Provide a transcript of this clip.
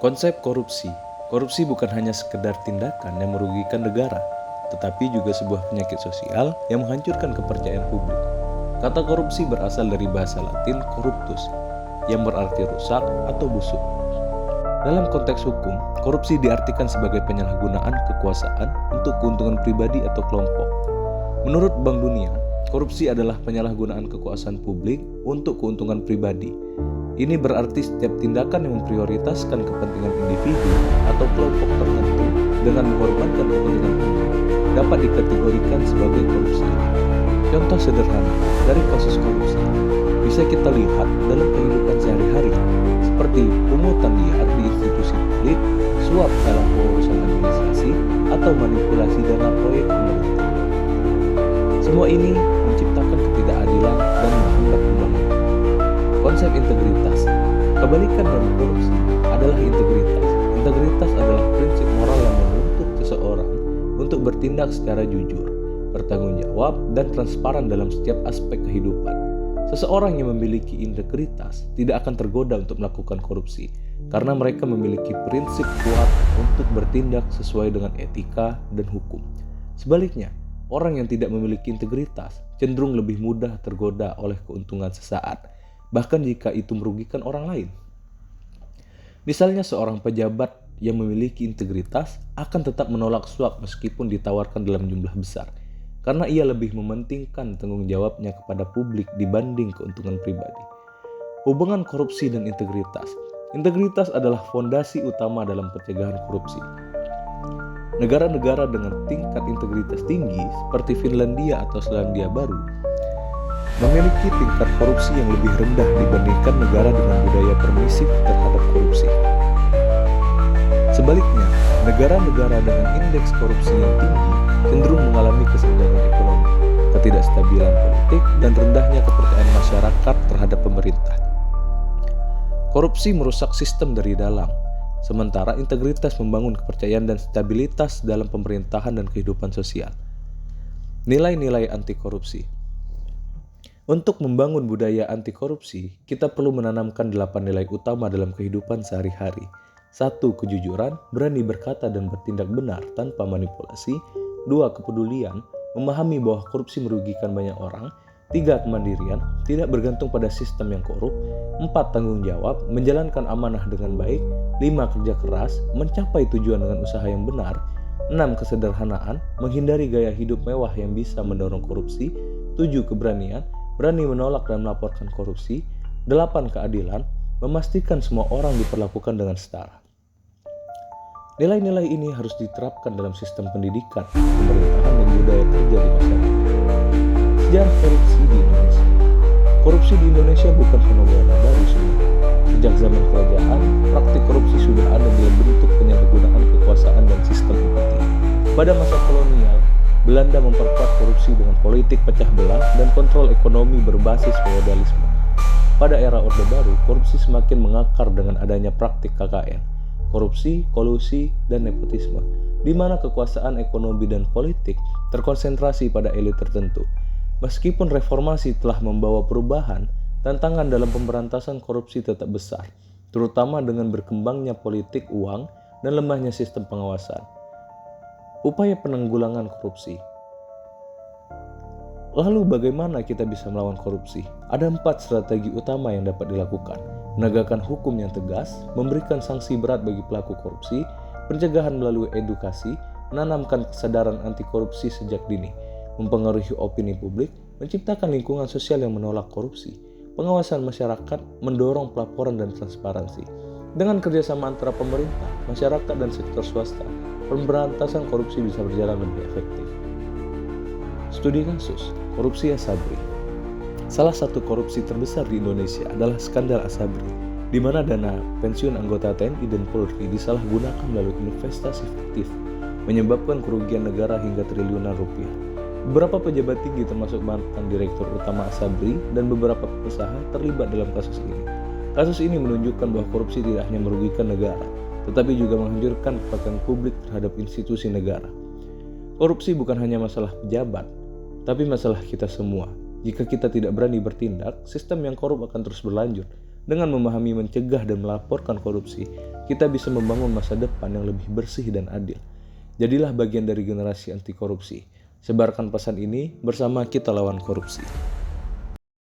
Konsep korupsi. Korupsi bukan hanya sekedar tindakan yang merugikan negara, tetapi juga sebuah penyakit sosial yang menghancurkan kepercayaan publik. Kata korupsi berasal dari bahasa Latin corruptus, yang berarti rusak atau busuk. Dalam konteks hukum, korupsi diartikan sebagai penyalahgunaan kekuasaan untuk keuntungan pribadi atau kelompok. Menurut Bank Dunia, korupsi adalah penyalahgunaan kekuasaan publik untuk keuntungan pribadi. Ini berarti setiap tindakan yang memprioritaskan kepentingan individu atau kelompok tertentu dengan mengorbankan kepentingan umum dapat dikategorikan sebagai korupsi. Contoh sederhana dari kasus korupsi bisa kita lihat dalam kehidupan sehari-hari, seperti pungutan liar di institusi publik, suap dalam pengurusan administrasi, atau manipulasi dana proyek pemerintah. Semua ini menciptakan ketidakadilan dan menghambat pembangunan. Konsep integritas, kebalikan dari korupsi, adalah integritas. Integritas adalah prinsip moral yang menuntut seseorang untuk bertindak secara jujur, bertanggung jawab, dan transparan dalam setiap aspek kehidupan. Seseorang yang memiliki integritas tidak akan tergoda untuk melakukan korupsi, karena mereka memiliki prinsip kuat untuk bertindak sesuai dengan etika dan hukum. Sebaliknya, orang yang tidak memiliki integritas cenderung lebih mudah tergoda oleh keuntungan sesaat, bahkan jika itu merugikan orang lain. Misalnya seorang pejabat yang memiliki integritas akan tetap menolak suap meskipun ditawarkan dalam jumlah besar, karena ia lebih mementingkan tanggung jawabnya kepada publik dibanding keuntungan pribadi. Hubungan korupsi dan integritas. Integritas adalah fondasi utama dalam pencegahan korupsi. Negara-negara dengan tingkat integritas tinggi seperti Finlandia atau Selandia Baru memiliki tingkat korupsi yang lebih rendah dibandingkan negara dengan budaya permisif terhadap korupsi. Sebaliknya, negara-negara dengan indeks korupsi yang tinggi cenderung mengalami kesenjangan ekonomi, ketidakstabilan politik, dan rendahnya kepercayaan masyarakat terhadap pemerintah. Korupsi merusak sistem dari dalam, sementara integritas membangun kepercayaan dan stabilitas dalam pemerintahan dan kehidupan sosial. Nilai-nilai anti korupsi. Untuk membangun budaya anti korupsi, kita perlu menanamkan 8 nilai utama dalam kehidupan sehari-hari. 1. Kejujuran, berani berkata dan bertindak benar tanpa manipulasi. 2. Kepedulian, memahami bahwa korupsi merugikan banyak orang. 3. Kemandirian, tidak bergantung pada sistem yang korup. 4. Tanggung jawab, menjalankan amanah dengan baik. 5. Kerja keras, mencapai tujuan dengan usaha yang benar. 6. Kesederhanaan, menghindari gaya hidup mewah yang bisa mendorong korupsi. 7. Keberanian, berani menolak dan melaporkan korupsi. 8. Keadilan, memastikan semua orang diperlakukan dengan setara. Nilai-nilai ini harus diterapkan dalam sistem pendidikan, pemerintahan, dan budaya kerja di masyarakat. Sejarah korupsi di Indonesia. Korupsi di Indonesia bukan fenomena baru sebenarnya. Sejak zaman kerajaan, praktik korupsi sudah ada dalam bentuk penyalahgunaan kekuasaan dan sistem empati. Pada masa kolonial, Belanda memperkuat korupsi dengan politik pecah belah dan kontrol ekonomi berbasis feodalisme. Pada era Orde Baru, korupsi semakin mengakar dengan adanya praktik KKN, korupsi, kolusi, dan nepotisme, di mana kekuasaan ekonomi dan politik terkonsentrasi pada elit tertentu. Meskipun reformasi telah membawa perubahan, tantangan dalam pemberantasan korupsi tetap besar, terutama dengan berkembangnya politik uang dan lemahnya sistem pengawasan. Upaya penanggulangan korupsi. Lalu bagaimana kita bisa melawan korupsi? Ada 4 strategi utama yang dapat dilakukan. Menegakkan hukum yang tegas, memberikan sanksi berat bagi pelaku korupsi, pencegahan melalui edukasi, menanamkan kesadaran anti korupsi sejak dini, mempengaruhi opini publik, menciptakan lingkungan sosial yang menolak korupsi, pengawasan masyarakat, mendorong pelaporan dan transparansi. Dengan kerjasama antara pemerintah, masyarakat, dan sektor swasta, pemberantasan korupsi bisa berjalan lebih efektif. Studi kasus korupsi Asabri. Salah satu korupsi terbesar di Indonesia adalah skandal Asabri, di mana dana pensiun anggota TNI dan Polri disalahgunakan melalui investasi fiktif, menyebabkan kerugian negara hingga triliunan rupiah. Beberapa pejabat tinggi termasuk mantan direktur utama Asabri dan beberapa pengusaha terlibat dalam kasus ini. Kasus ini menunjukkan bahwa korupsi tidak hanya merugikan negara, tetapi juga menghancurkan kepercayaan publik terhadap institusi negara. Korupsi bukan hanya masalah pejabat, tapi masalah kita semua. Jika kita tidak berani bertindak, sistem yang korup akan terus berlanjut. Dengan memahami, mencegah, dan melaporkan korupsi, kita bisa membangun masa depan yang lebih bersih dan adil. Jadilah bagian dari generasi anti korupsi. Sebarkan pesan ini bersama kita lawan korupsi.